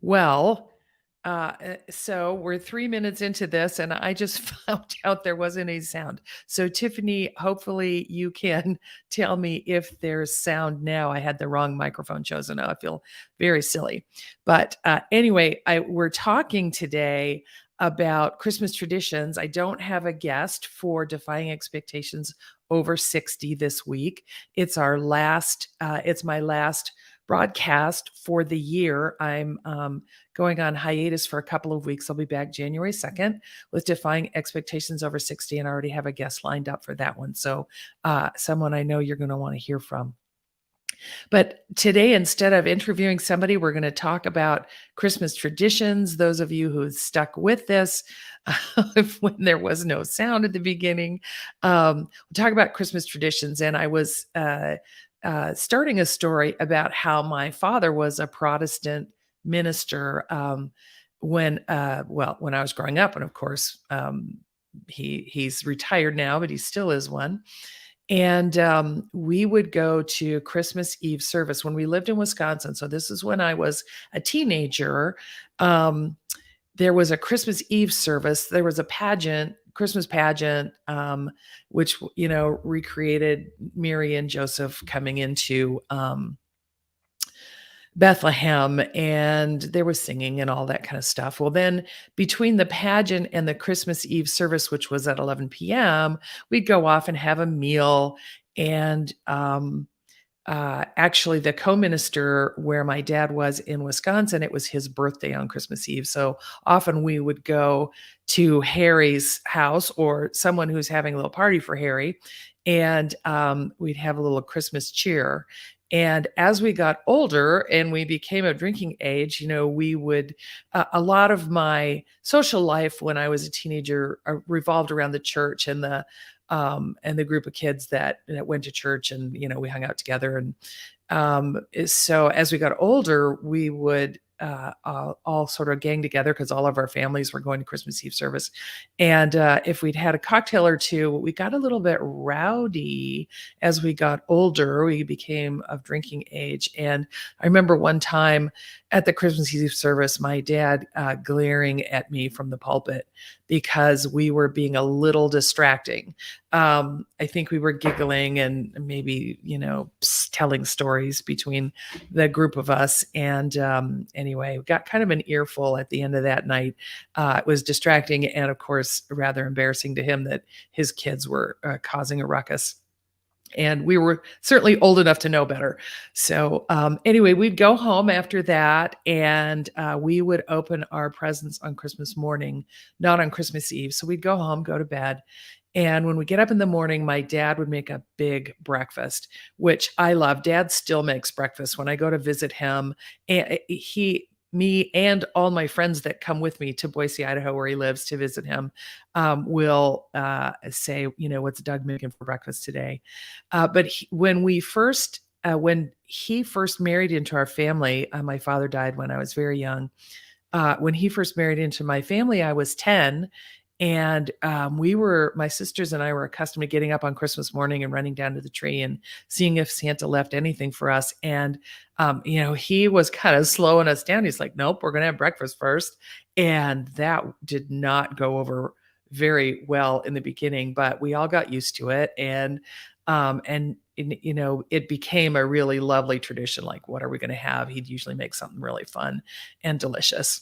Well, so we're 3 minutes into this, and I just found out there wasn't any sound. So, Tiffany, hopefully you can tell me if there's sound now. I had the wrong microphone chosen. Now I feel very silly. But anyway, we're talking today about Christmas traditions. I don't have a guest for Defying Expectations over 60 this week. It's my last broadcast for the year. I'm going on hiatus for a couple of weeks. I'll be back January 2nd with Defying Expectations Over 60, and I already have a guest lined up for that one. So, someone I know you're going to want to hear from. But today, instead of interviewing somebody, we're going to talk about Christmas traditions. Those of you who stuck with this when there was no sound at the beginning, we'll talk about Christmas traditions. And I was starting a story about how my father was a Protestant minister when I was growing up, and of course he's retired now, but he still is one. And we would go to Christmas Eve service when we lived in Wisconsin. So this is when I was a teenager. There was a Christmas Eve service. There was a Christmas pageant, which, recreated Mary and Joseph coming into Bethlehem, and there was singing and all that kind of stuff. Well, then between the pageant and the Christmas Eve service, which was at 11 p.m., we'd go off and have a meal. And actually, the co-minister where my dad was in Wisconsin, it was his birthday on Christmas Eve. So often we would go to Harry's house or someone who's having a little party for Harry, and we'd have a little Christmas cheer. And as we got older and we became of drinking age, we would, a lot of my social life when I was a teenager revolved around the church and the group of kids that went to church, and, we hung out together. And so as we got older, we would all sort of gang together because all of our families were going to Christmas Eve service. And if we'd had a cocktail or two, we got a little bit rowdy as we got older. We became of drinking age. And I remember one time at the Christmas Eve service, my dad glaring at me from the pulpit because we were being a little distracting. I think we were giggling and maybe, telling stories between the group of us. And anyway, we got kind of an earful at the end of that night. It was distracting and, of course, rather embarrassing to him that his kids were causing a ruckus. And we were certainly old enough to know better. So anyway, we'd go home after that, and we would open our presents on Christmas morning, not on Christmas Eve. So we'd go home, go to bed. And when we get up in the morning, my dad would make a big breakfast, which I love. Dad still makes breakfast when I go to visit him. And me and all my friends that come with me to Boise, Idaho, where he lives to visit him, will say, what's Doug making for breakfast today? But when he first married into our family, my father died when I was very young. When he first married into my family, I was 10. And my sisters and I were accustomed to getting up on Christmas morning and running down to the tree and seeing if Santa left anything for us. And, he was kind of slowing us down. He's like, nope, we're going to have breakfast first. And that did not go over very well in the beginning, but we all got used to it. And it became a really lovely tradition. Like, what are we going to have? He'd usually make something really fun and delicious.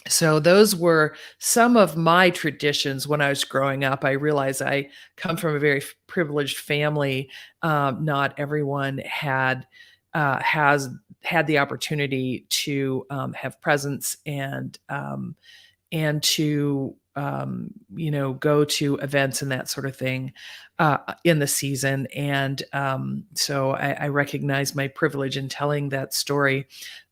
So those were some of my traditions when I was growing up. I realize I come from a very privileged family. Not everyone has had the opportunity to have presents and to go to events and that sort of thing in the season. And so I recognize my privilege in telling that story.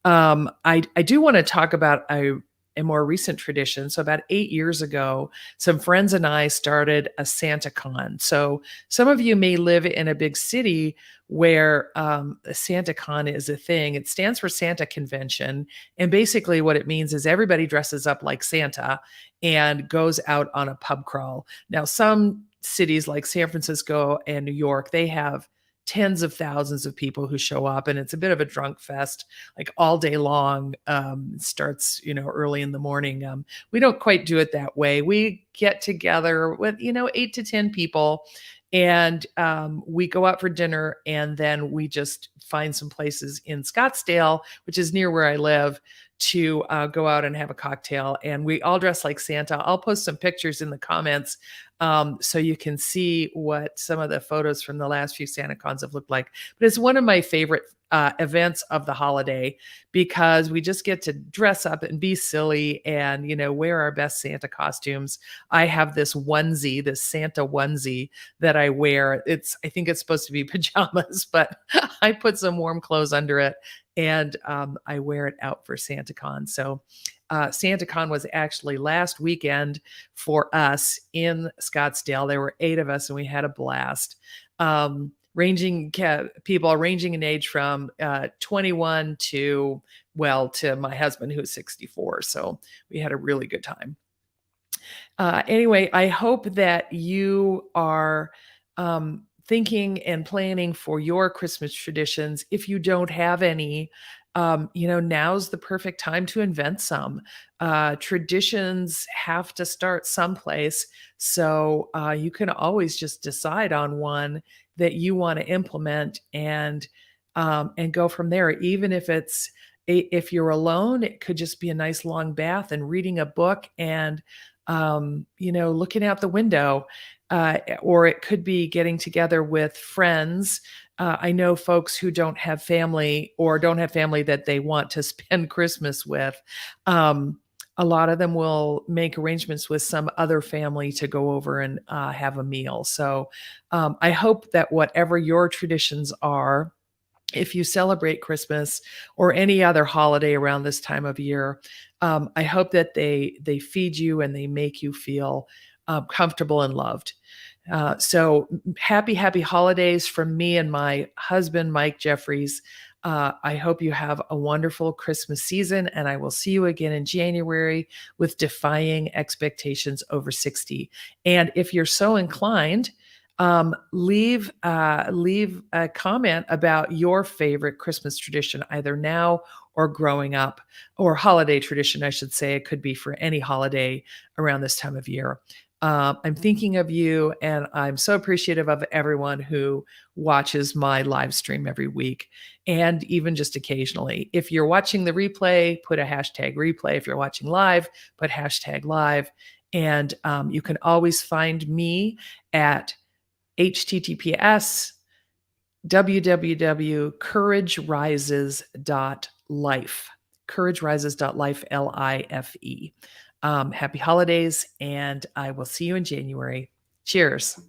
I do want to talk about a more recent tradition. So about 8 years ago, some friends and I started a Santa Con. So some of you may live in a big city where a Santa Con is a thing. It stands for Santa Convention. And basically what it means is everybody dresses up like Santa and goes out on a pub crawl. Now, some cities like San Francisco and New York, they have tens of thousands of people who show up, and it's a bit of a drunk fest, like all day long. It starts, early in the morning. We don't quite do it that way. We get together with, 8 to 10 people, and we go out for dinner, and then we just find some places in Scottsdale, which is near where I live, to go out and have a cocktail. And we all dress like Santa. I'll post some pictures in the comments, so you can see what some of the photos from the last few Santa Cons have looked like. But it's one of my favorite events of the holiday, because we just get to dress up and be silly and, wear our best Santa costumes. I have this onesie, this Santa onesie that I wear. I think it's supposed to be pajamas, but I put some warm clothes under it, and I wear it out for SantaCon. So SantaCon was actually last weekend for us in Scottsdale. There were 8 of us, and we had a blast. People ranging in age from 21 to my husband, who's 64. So we had a really good time. Anyway, I hope that you are thinking and planning for your Christmas traditions. If you don't have any, now's the perfect time to invent some. Traditions have to start someplace. So you can always just decide on one that you want to implement, and go from there. Even if you're alone, it could just be a nice long bath and reading a book and looking out the window. Or it could be getting together with friends. I know folks who don't have family, or don't have family that they want to spend Christmas with. A lot of them will make arrangements with some other family to go over and have a meal. So I hope that whatever your traditions are, if you celebrate Christmas or any other holiday around this time of year, I hope that they feed you and they make you feel comfortable and loved. So happy holidays from me and my husband, Mike Jeffries. I hope you have a wonderful Christmas season, and I will see you again in January with Defying Expectations Over 60. And if you're so inclined, leave a comment about your favorite Christmas tradition, either now or growing up, or holiday tradition, I should say. It could be for any holiday around this time of year. I'm thinking of you, and I'm so appreciative of everyone who watches my live stream every week, and even just occasionally. If you're watching the replay, put a hashtag replay. If you're watching live, put hashtag live. And you can always find me at https www.couragerises.life. Couragerises.life, Life. Happy holidays, and I will see you in January. Cheers.